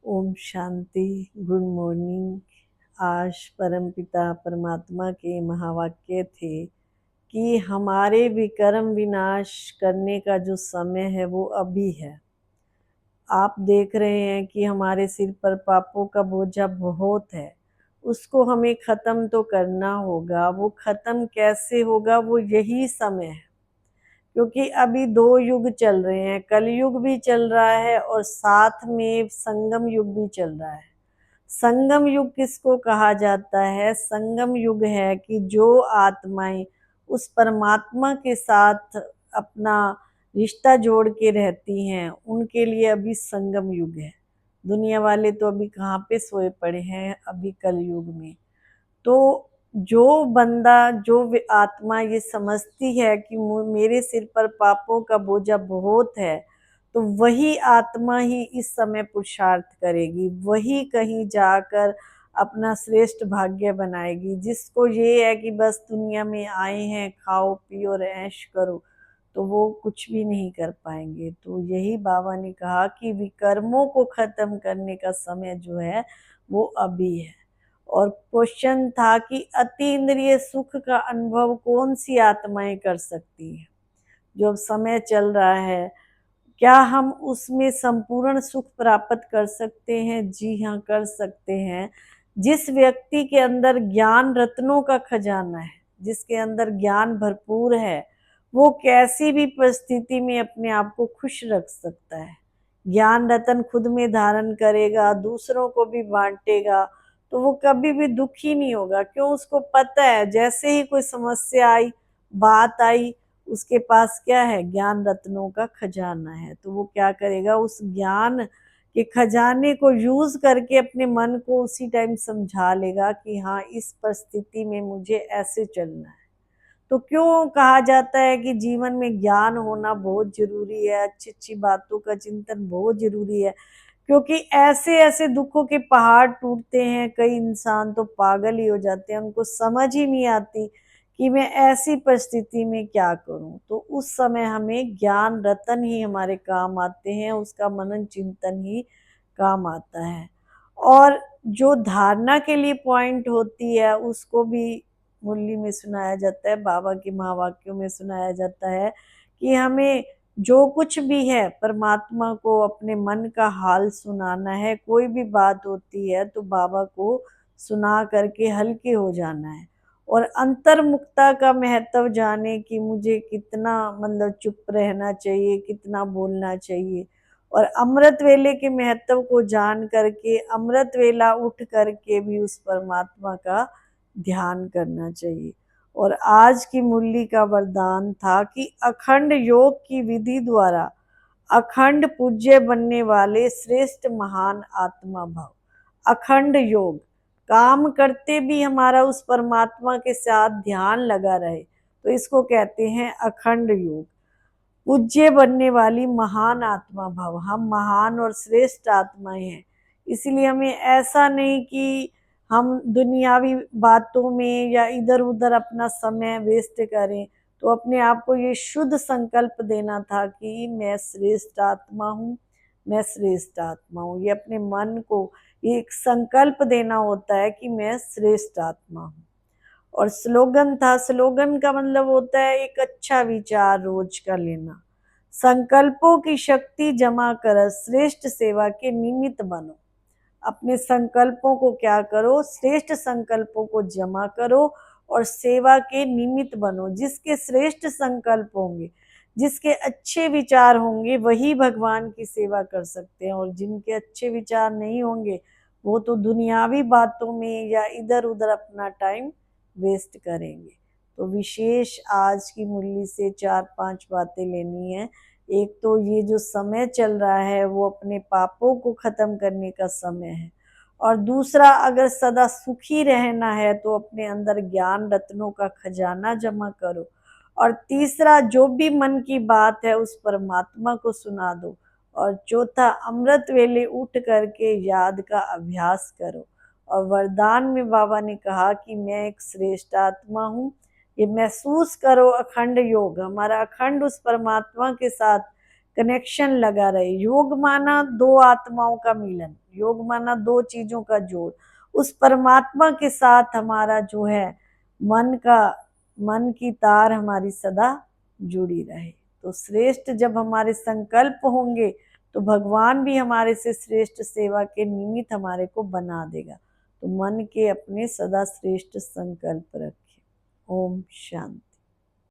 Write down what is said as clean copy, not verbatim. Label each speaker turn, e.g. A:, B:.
A: Om Shanti. Good morning. आज परमपिता परमात्मा के महावाक्य थे कि हमारे विकर्म विनाश करने का जो समय है वो अभी है। आप देख रहे हैं कि हमारे सिर पर पापों का बोझा बहुत है, उसको हमें खत्म तो करना होगा। वो खत्म कैसे होगा, वो यही समय है। क्योंकि अभी दो युग चल रहे हैं, कलयुग भी चल रहा है और साथ में संगम युग भी चल रहा है। संगम युग किसको कहा जाता है? संगम युग है कि जो आत्माएं उस परमात्मा के साथ अपना रिश्ता जोड़ के रहती हैं, उनके लिए अभी संगम युग है। दुनिया वाले तो अभी कहाँ पे सोए पड़े हैं, अभी कलयुग में। तो जो बंदा, जो आत्मा ये समझती है कि मेरे सिर पर पापों का बोझा बहुत है, तो वही आत्मा ही इस समय पुरुषार्थ करेगी, वही कहीं जाकर अपना श्रेष्ठ भाग्य बनाएगी। जिसको ये है कि बस दुनिया में आए हैं, खाओ पियो और ऐश करो, तो वो कुछ भी नहीं कर पाएंगे। तो यही बाबा ने कहा कि विकर्मों को खत्म करने का समय जो है वो अभी है। और क्वेश्चन था कि अति इंद्रिय सुख का अनुभव कौन सी आत्माएं कर सकती हैं? जो अब समय चल रहा है, क्या हम उसमें संपूर्ण सुख प्राप्त कर सकते हैं? जी हाँ, कर सकते हैं। जिस व्यक्ति के अंदर ज्ञान रत्नों का खजाना है, जिसके अंदर ज्ञान भरपूर है, वो कैसी भी परिस्थिति में अपने आप को खुश रख सकता है। ज्ञान रतन खुद में धारण करेगा, दूसरों को भी बांटेगा, तो वो कभी भी दुखी नहीं होगा। क्यों? उसको पता है जैसे ही कोई समस्या आई, बात आई, उसके पास क्या है? ज्ञान रत्नों का खजाना है। तो वो क्या करेगा? उस ज्ञान के खजाने को यूज करके अपने मन को उसी टाइम समझा लेगा कि हाँ, इस परिस्थिति में मुझे ऐसे चलना है। तो क्यों कहा जाता है कि जीवन में ज्ञान होना बहुत जरूरी है, अच्छी अच्छी बातों का चिंतन बहुत जरूरी है। क्योंकि ऐसे ऐसे दुखों के पहाड़ टूटते हैं, कई इंसान तो पागल ही हो जाते हैं, उनको समझ ही नहीं आती कि मैं ऐसी परिस्थिति में क्या करूं। तो उस समय हमें ज्ञान रतन ही हमारे काम आते हैं, उसका मनन चिंतन ही काम आता है। और जो धारणा के लिए पॉइंट होती है, उसको भी मुरली में सुनाया जाता है, बाबा के महावाक्यों में सुनाया जाता है कि हमें जो कुछ भी है परमात्मा को अपने मन का हाल सुनाना है। कोई भी बात होती है तो बाबा को सुना करके हल्के हो जाना है। और अंतर्मुखता का महत्व जाने कि मुझे कितना मतलब चुप रहना चाहिए, कितना बोलना चाहिए। और अमृत वेले के महत्व को जान करके अमृत वेला उठ करके भी उस परमात्मा का ध्यान करना चाहिए। और आज की मुरली का वरदान था कि अखंड योग की विधि द्वारा अखंड पूज्य बनने वाले श्रेष्ठ महान आत्मा भव। अखंड योग, काम करते भी हमारा उस परमात्मा के साथ ध्यान लगा रहे, तो इसको कहते हैं अखंड योग। पूज्य बनने वाली महान आत्मा भव, हम महान और श्रेष्ठ आत्माएं हैं। इसलिए हमें ऐसा नहीं कि हम दुनियावी बातों में या इधर उधर अपना समय वेस्ट करें। तो अपने आप को ये शुद्ध संकल्प देना था कि मैं श्रेष्ठ आत्मा हूँ, मैं श्रेष्ठ आत्मा हूँ। ये अपने मन को ये एक संकल्प देना होता है कि मैं श्रेष्ठ आत्मा हूँ। और स्लोगन था, स्लोगन का मतलब होता है एक अच्छा विचार रोज का लेना। संकल्पों की शक्ति जमा कर श्रेष्ठ सेवा के निमित्त बनो। अपने संकल्पों को क्या करो? श्रेष्ठ संकल्पों को जमा करो और सेवा के निमित्त बनो। जिसके श्रेष्ठ संकल्प होंगे, जिसके अच्छे विचार होंगे, वही भगवान की सेवा कर सकते हैं। और जिनके अच्छे विचार नहीं होंगे, वो तो दुनियावी बातों में या इधर उधर अपना टाइम वेस्ट करेंगे। तो विशेष आज की मुरली से 4-5 बातें लेनी है। एक तो ये जो समय चल रहा है वो अपने पापों को खत्म करने का समय है। और दूसरा, अगर सदा सुखी रहना है तो अपने अंदर ज्ञान रत्नों का खजाना जमा करो। और तीसरा, जो भी मन की बात है उस परमात्मा को सुना दो। और चौथा, अमृत वेले उठ करके याद का अभ्यास करो। और वरदान में बाबा ने कहा कि मैं एक श्रेष्ठ आत्मा हूँ। ये महसूस करो, अखंड योग हमारा अखंड उस परमात्मा के साथ कनेक्शन लगा रहे। योग माना दो आत्माओं का मिलन, योग माना दो चीजों का जोड़। उस परमात्मा के साथ हमारा जो है मन की तार हमारी सदा जुड़ी रहे। तो श्रेष्ठ जब हमारे संकल्प होंगे तो भगवान भी हमारे से श्रेष्ठ सेवा के निमित्त हमारे को बना देगा। तो मन के अपने सदा श्रेष्ठ संकल्प रखें। ओम शांति।